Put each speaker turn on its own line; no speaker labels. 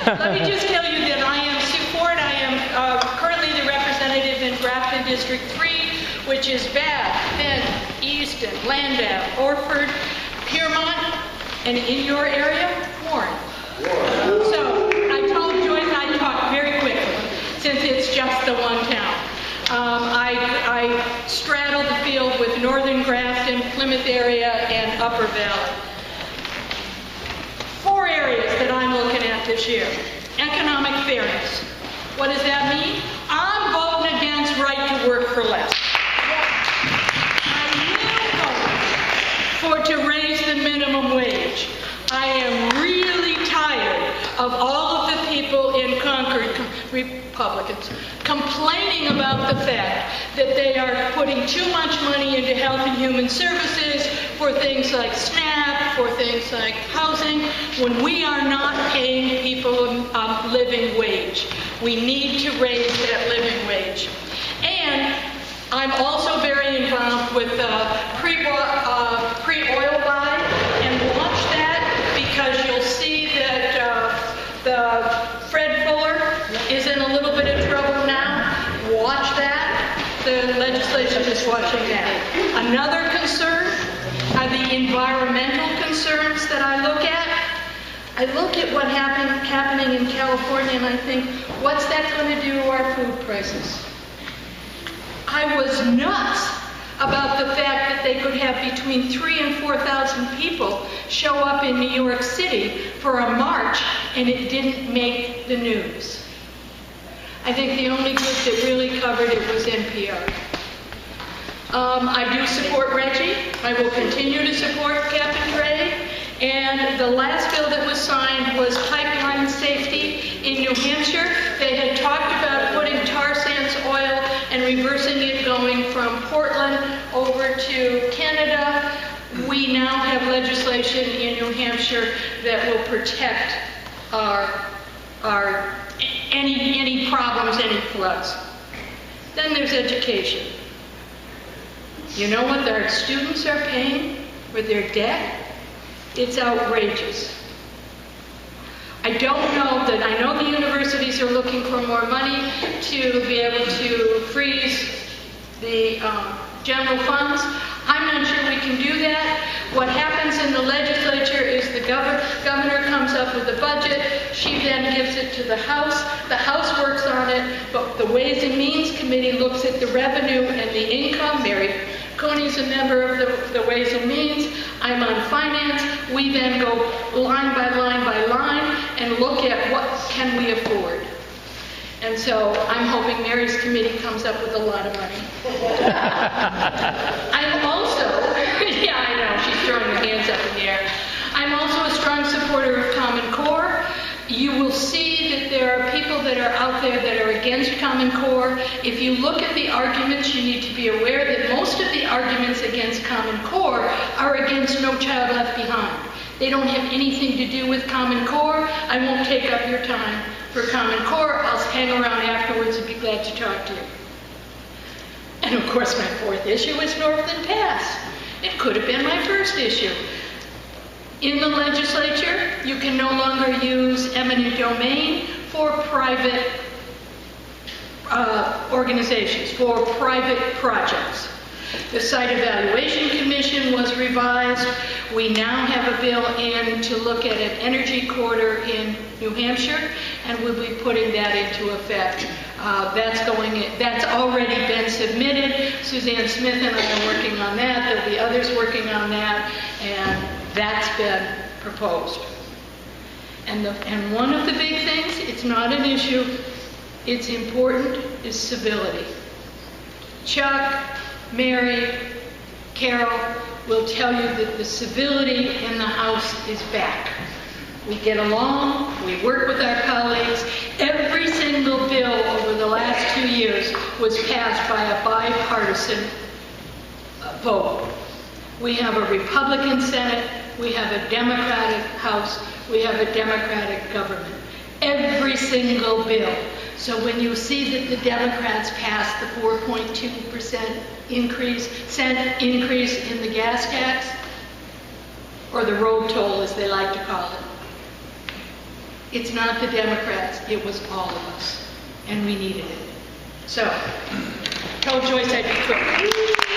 Let me just tell you that I am currently the representative in Grafton District 3, which is Bath, Bend, Easton, Landau, Orford, Piermont, and in your area, Warren. So I told Joyce I'd talk very quickly, since it's just the one town. I straddle the field with Northern Grafton, Plymouth area, and Upper Valley. 4 areas that I'm looking at this year. Economic fairness. What does that mean? I'm voting against right to work for less. I will vote to raise the minimum wage. I am really tired of all of the people in Concord, Republicans, complaining about the fact that they are putting too much money into health and human services for things like SNAP, for things like housing, when we are not paying people a living wage. We need to raise that living wage. And I'm also very involved with pre-oil buy, and watch that, because you'll see that the Fred Fuller is in a little bit of trouble now. Watch that. The legislation is watching that. Another concern are the environmental concerns that I look at. I look at what happening in California, and I think, what's that going to do to our food prices? I was nuts about the fact that they could have between 3,000 and 4,000 people show up in New York City for a march, and it didn't make the news. I think the only group that really covered it was NPR. I do support Reggie. I will continue to support Captain Dre. And the last bill that was signed was pipeline safety in New Hampshire. They had talked about putting tar sands oil and reversing it going from Portland over to Canada. We now have legislation in New Hampshire that will protect any problems, any floods. Then there's education. You know what our students are paying for their debt? It's outrageous. I know the universities are looking for more money to be able to freeze the general funds. I'm not sure we can do that. What happens in the legislature is the governor comes up with a budget. She then gives it to the House. The House works on it, but the Ways and Means Committee looks at the revenue and the income. Mary Coney's a member of the Ways and Means. I'm on finance. We then go line by line by line and look at what can we afford. And so I'm hoping Mary's committee comes up with a lot of money. I'm also, yeah, I know, she's throwing her hands up in the air. I'm also a strong supporter of Common Core. You will see that there are people that are out there that are against Common Core. If you look at the arguments, you need to be aware that most of the arguments against Common Core are against No Child Left Behind. They don't have anything to do with Common Core. I won't take up your time for Common Core. I'll hang around afterwards and be glad to talk to you. And of course, my 4th issue is Northland Pass. It could have been my 1st issue. In the legislature, you can no longer use eminent domain for private organizations, for private projects. The Site Evaluation Commission was revised. We now have a bill in to look at an energy corridor in New Hampshire, and we'll be putting that into effect. That's already been submitted. Suzanne Smith and I are working on that. There'll be others working on that, and that's been proposed. And one of the big things, it's not an issue, it's important, is civility. Chuck, Mary, Carol will tell you that the civility in the House is back. We get along, we work with our colleagues. Every single bill over the last 2 years was passed by a bipartisan vote. We have a Republican Senate, we have a Democratic House, we have a Democratic government. Every single bill. So when you see that the Democrats passed the 4.2% increase in the gas tax, or the road toll as they like to call it, It's not the Democrats, it was all of us, and we needed it. So, told Joyce I'd be quick.